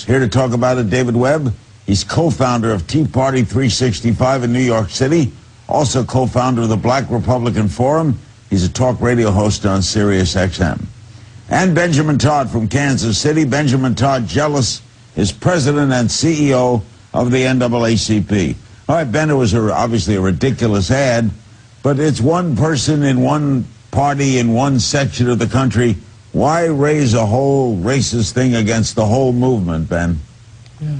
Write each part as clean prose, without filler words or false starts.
Here to talk about it, David Webb. He's co-founder of Tea Party 365 in New York City, also co-founder of the Black Republican Forum. He's a talk radio host on Sirius XM. And Benjamin Todd from Kansas City. Benjamin Todd Jealous is president and CEO of the NAACP. All right, Ben, it was obviously a ridiculous ad, but it's one person in one party in one section of the country. Why raise a whole racist thing against the whole movement, Ben? Yeah.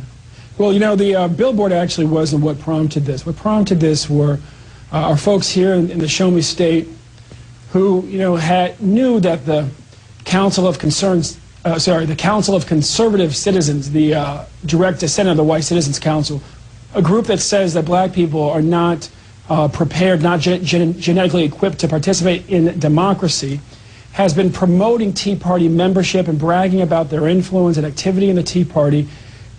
Well, you know, the billboard actually wasn't what prompted this. What prompted this were our folks here in the Show Me State who, you know, knew that the Council of Conservative Citizens, the direct descendant of the White Citizens Council, a group that says that black people are not prepared, not genetically equipped to participate in democracy, has been promoting Tea Party membership and bragging about their influence and activity in the Tea Party.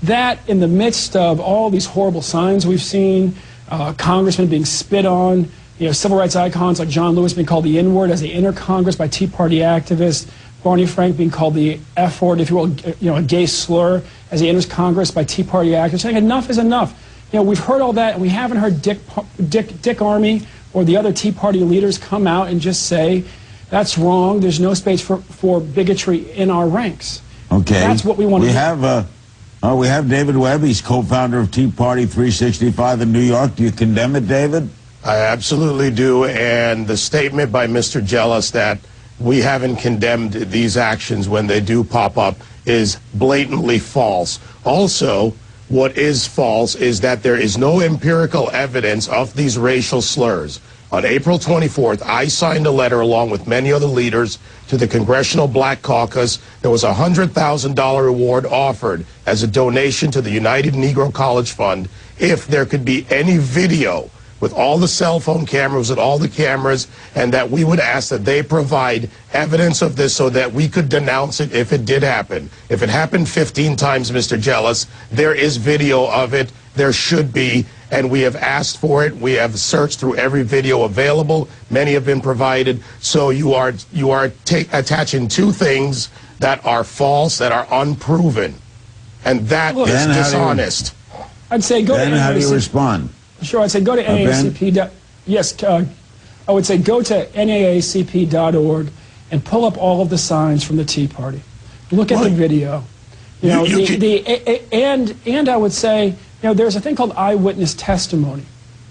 That, in the midst of all these horrible signs we've seen, congressmen being spit on, you know, civil rights icons like John Lewis being called the N-word as they enter Congress by Tea Party activists, Barney Frank being called the F-word, if you will, you know, a gay slur as he enters Congress by Tea Party activists, saying enough is enough. You know, we've heard all that, and we haven't heard Dick Armey or the other Tea Party leaders come out and just say, that's wrong, there's no space for bigotry in our ranks. Okay. That's what we want to do. We have David Webb. He's co-founder of Tea Party 365 in New York. Do you condemn it, David? I absolutely do, and the statement by Mr. Jealous that we haven't condemned these actions when they do pop up is blatantly false. Also, what is false is that there is no empirical evidence of these racial slurs. On April 24th, I signed a letter along with many other leaders to the Congressional Black Caucus. There was a $100,000 reward offered as a donation to the United Negro College Fund if there could be any video with all the cell phone cameras and all the cameras, and that we would ask that they provide evidence of this so that we could denounce it if it did happen. If it happened 15 times, Mr. Jealous, there is video of it. There should be, and we have asked for it. We have searched through every video available. Many have been provided. So you are attaching two things that are false, that are unproven, and that is dishonest. I'd say go to NAACP. How do you respond? Sure, I'd say go to NAACP. Yes, I would say go to NAACP.org and pull up all of the signs from the Tea Party. Look at the video. You know, and I would say, you know, there's a thing called eyewitness testimony,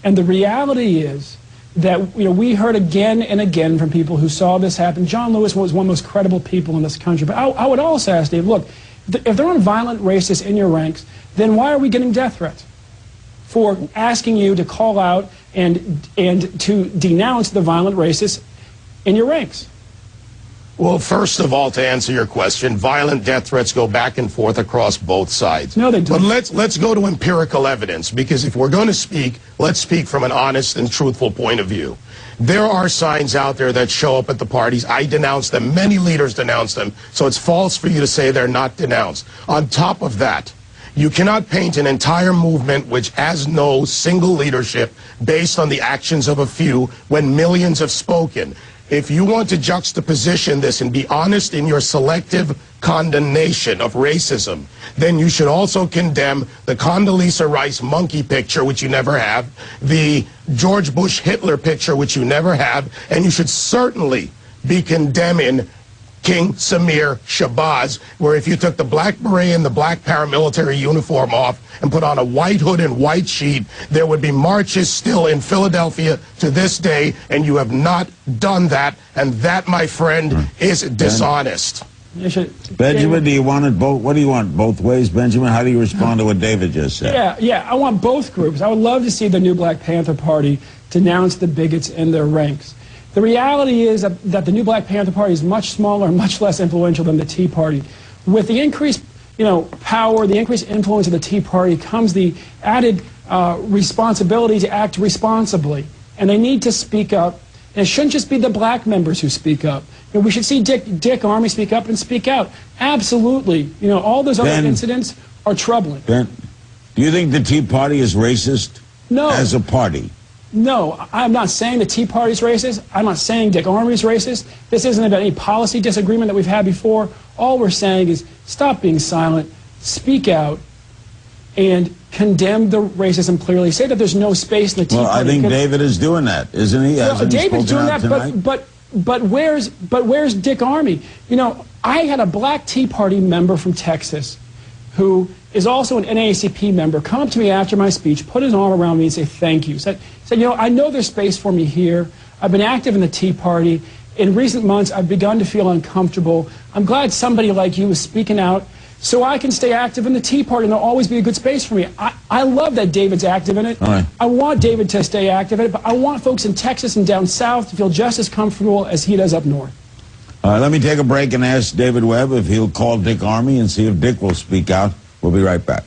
and the reality is that, you know, we heard again and again from people who saw this happen. John Lewis was one of the most credible people in this country. But I would also ask Dave, look, if there aren't violent racists in your ranks, then why are we getting death threats for asking you to call out and to denounce the violent racists in your ranks? Well, first of all, to answer your question, violent death threats go back and forth across both sides. No, they don't. But let's go to empirical evidence, because if we're going to speak, let's speak from an honest and truthful point of view. There are signs out there that show up at the parties. I denounce them. Many leaders denounce them. So it's false for you to say they're not denounced. On top of that, you cannot paint an entire movement which has no single leadership based on the actions of a few when millions have spoken. If you want to juxtaposition this and be honest in your selective condemnation of racism, then you should also condemn the Condoleezza Rice monkey picture, which you never have, the George Bush Hitler picture, which you never have, and you should certainly be condemning King Samir Shabazz, where if you took the black beret and the black paramilitary uniform off and put on a white hood and white sheet, there would be marches still in Philadelphia to this day, and you have not done that, and that, my friend, is dishonest. Benjamin, do you want it both? What do you want, both ways, Benjamin? How do you respond to what David just said? Yeah, I want both groups. I would love to see the new Black Panther Party denounce the bigots in their ranks. The reality is that the new Black Panther Party is much smaller and much less influential than the Tea Party. With the increased, you know, power, the increased influence of the Tea Party comes the added responsibility to act responsibly. And they need to speak up. And it shouldn't just be the black members who speak up. You know, we should see Dick Armey speak up and speak out. Absolutely. You know, all those other incidents are troubling. Ben, do you think the Tea Party is racist? No. As a party? No, I'm not saying the Tea Party's racist. I'm not saying Dick Armey's racist. This isn't about any policy disagreement that we've had before. All we're saying is stop being silent. speak out and condemn the racism clearly. Say that there's no space in the Tea Party. Well, I think David is doing that, isn't he? Well, David's doing that, but where's Dick Armey? You know, I had a black Tea Party member from Texas who is also an NAACP member come up to me after my speech, put his arm around me and say thank you. Said, you know, I know there's space for me here. I've been active in the Tea Party. In recent months, I've begun to feel uncomfortable. I'm glad somebody like you is speaking out so I can stay active in the Tea Party, and there'll always be a good space for me. I love that David's active in it. Right. I want David to stay active in it, but I want folks in Texas and down south to feel just as comfortable as he does up north. Let me take a break and ask David Webb if he'll call Dick Armey and see if Dick will speak out. We'll be right back.